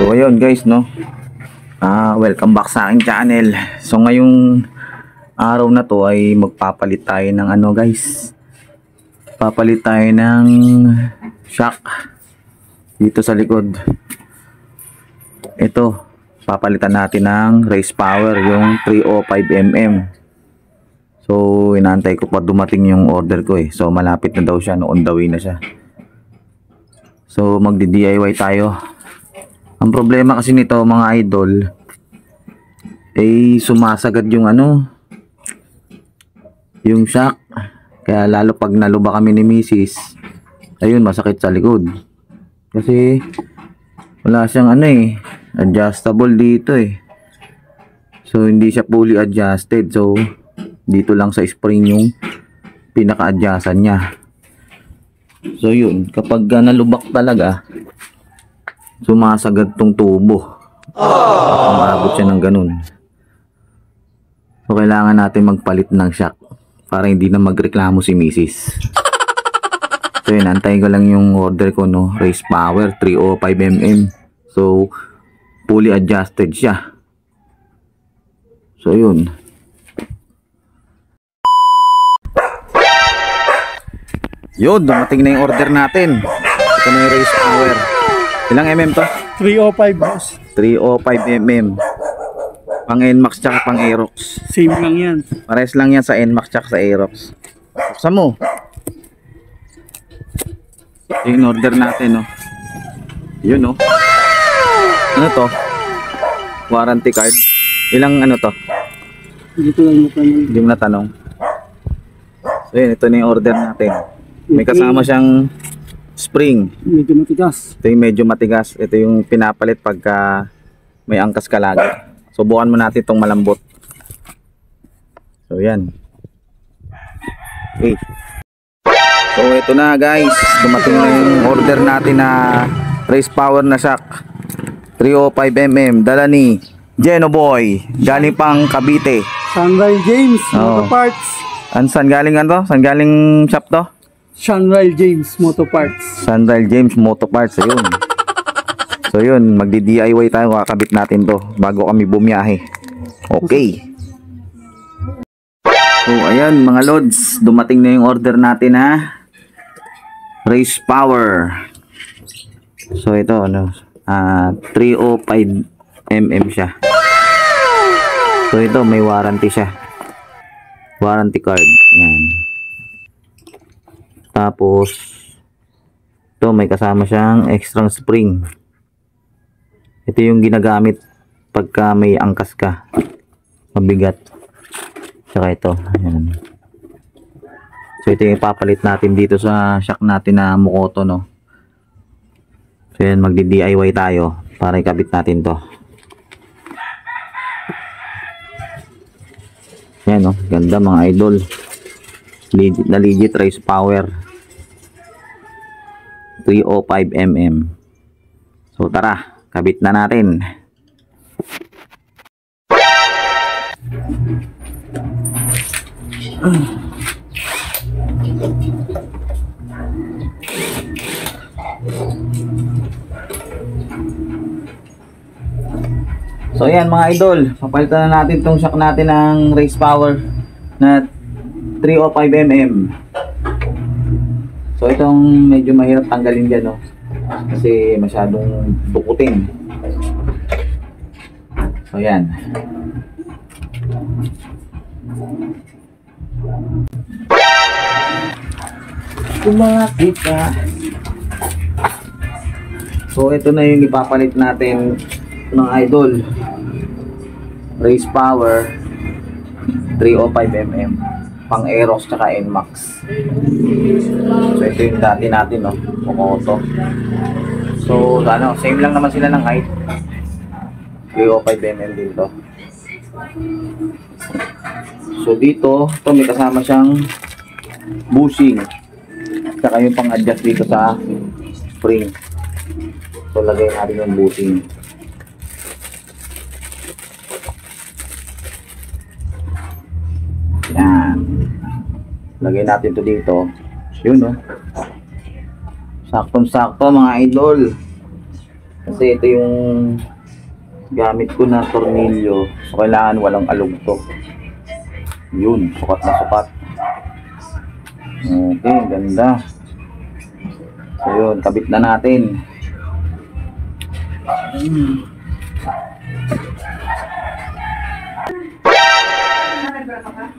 So ayun guys, no, welcome back sa aking channel. So ngayong araw na to ay magpapalit tayo ng ano guys, papalit tayo ng shock dito sa likod. Ito, papalitan natin ng race power, yung 305mm. So inaantay ko pa dumating yung order ko eh. So malapit na daw siya, no, on the way na siya. So magdi-DIY tayo. Ang problema kasi nito mga idol, ay sumasagad yung ano, yung shock. Kaya lalo pag naluba kami ni Mrs., ayun, masakit sa likod. Kasi wala siyang ano eh, adjustable dito eh. So hindi siya fully adjusted. So dito lang sa spring yung pinaka-adjustan niya. So yun, kapag nalubak talaga, sumasagad tong tubo. Umabot siya ng ganun. So kailangan natin magpalit ng shock para hindi na magreklamo si Mrs. So yun, antayin ko lang yung order ko, no, race power 305mm. So fully adjusted siya. So yun. Yun, dumating na yung order natin. Ito na yung race power. Ilang mm to? 305 boss. 305mm. Pang NMAX tsaka pang Aerox. Same lang yan. Pares lang yan sa NMAX tsaka sa Aerox. Buksan mo. Yung order natin, no. Yun, no. Ano to? Warranty card. Ilang ano to? Dito lang natanong. Hindi mo natanong. So yun, ito na yung order natin. May kasama siyang spring. Medyo matigas. Ito yung medyo matigas. Ito yung pinapalit pagka may angkas ka lagi. Subukan mo natin itong malambot. So yan. Okay. So ito na guys. Dumating na yung order natin na race power na shock 305mm. Dala ni Geno Boy. Galing pang Cavite. Sunrise James Moto Parts. Saan galing ano? Saan galing shop to? Sunrise James Moto Parts. Sunrise James Moto Parts. Ayun. So yun, magdi-DIY tayo, kakabit natin to bago kami bumiyahe. Okay. So ayan mga lods, dumating na yung order natin na race power. So ito ano, 305mm siya. So ito may warranty siya. Warranty card. Yan. Tapos ito may kasama siyang extra spring. Ito yung ginagamit pagka may angkas ka, mabigat. Saka ito, ayan. So ito yung ipapalit natin dito sa shock natin na Mukoto, no. So yan, magdi-DIY tayo para ikabit natin to. Yan, no, ganda mga idol. Legit na legit race power 305mm. So tara, kabit na natin. So yan mga idol, papalitan na natin tong shock natin ng race power na 305mm. So itong medyo mahirap tanggalin dyan, no, kasi masyadong dukutin. So yan. Kumakit ka. So ito na yung ipapalit natin mga idol. Race power 305mm. Pang Aerox tsaka NMAX. So ito yung dati natin, no, Mukoto. So ano, same lang naman sila ng height. 305mm dito. So dito, ito may kasama siyang bushing. Tsaka yung pang adjust dito sa spring. So lagay natin yung bushing. Yan. Lagay natin to dito. Yun, no. Saktong sakto mga idol. Kasi ito yung gamit ko na tornilyo. So, kailangan walang alugtok. Yun, sukat na sukat. Okay, ganda. So, yun, kabit na natin.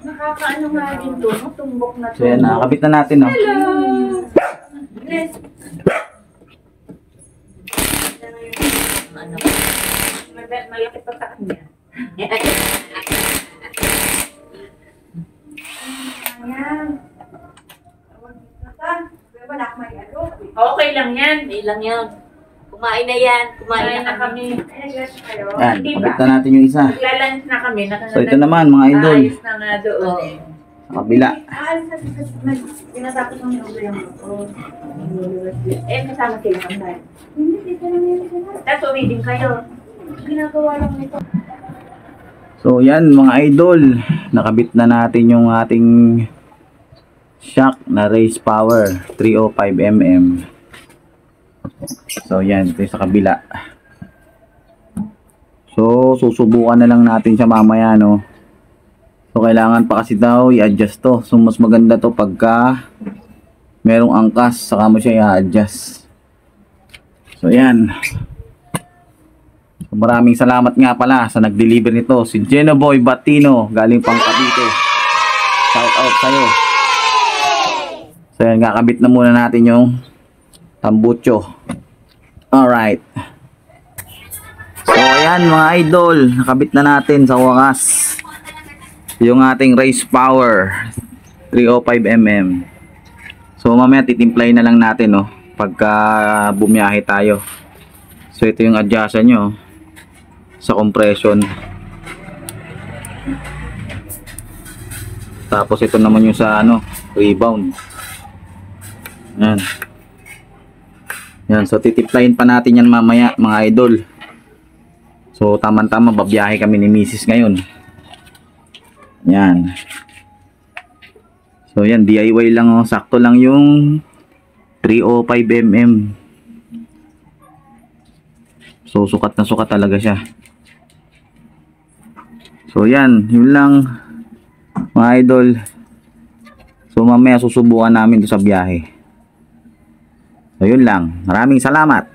Nakakaano nga din to, no? Tumbok na So, yan, nakakabit na natin, no? Ano? Malaki pa sa kanya. Ayan. Okay lang yan. Hindi lang yan. Kumain na yan. Kumain na kami. Yan, kabit na natin yung isa. Maglalunch na kami. So, ito naman, mga idol. Ayos na nga doon eh. Sa kabila. Pinatapos ng ulo yung kasama sila kang dahil. Hindi, dito lang yan sila. Tapos uwi kayo. Ginagawa lang nito. So, yan, mga idol. Nakabit na natin yung ating shock na race power 305mm. So, yan, ito yung sa kabila. So, susubukan na lang natin siya mamaya, no? So, kailangan pa kasi daw i-adjust to. So, mas maganda to pagka merong angkas, saka mo siya i-adjust. So, yan. So, maraming salamat nga pala sa nag-deliver nito. Si Genoboy Batino, galing pang Cavite. Shout out sa'yo. So, yan, kakabit na muna natin yung tambucho. Alright. So, ayan mga idol, nakabit na natin sa wakas yung ating race power 305mm. So mamaya titimplay na lang natin, no, pagka bumiyahe tayo. So ito yung adjustan nyo sa compression. Tapos ito naman yung sa ano, rebound. Yan. Yan, so titimplayin pa natin yan mamaya mga idol. So tama-tama babiyahe kami ni Mrs. ngayon. Yan. So yan, DIY lang, oh. Sakto lang yung 305mm. So sukat na sukat talaga siya. So yan, yun lang mga idol. So mamaya susubukan namin ito sa biyahe. So yun lang. Maraming salamat.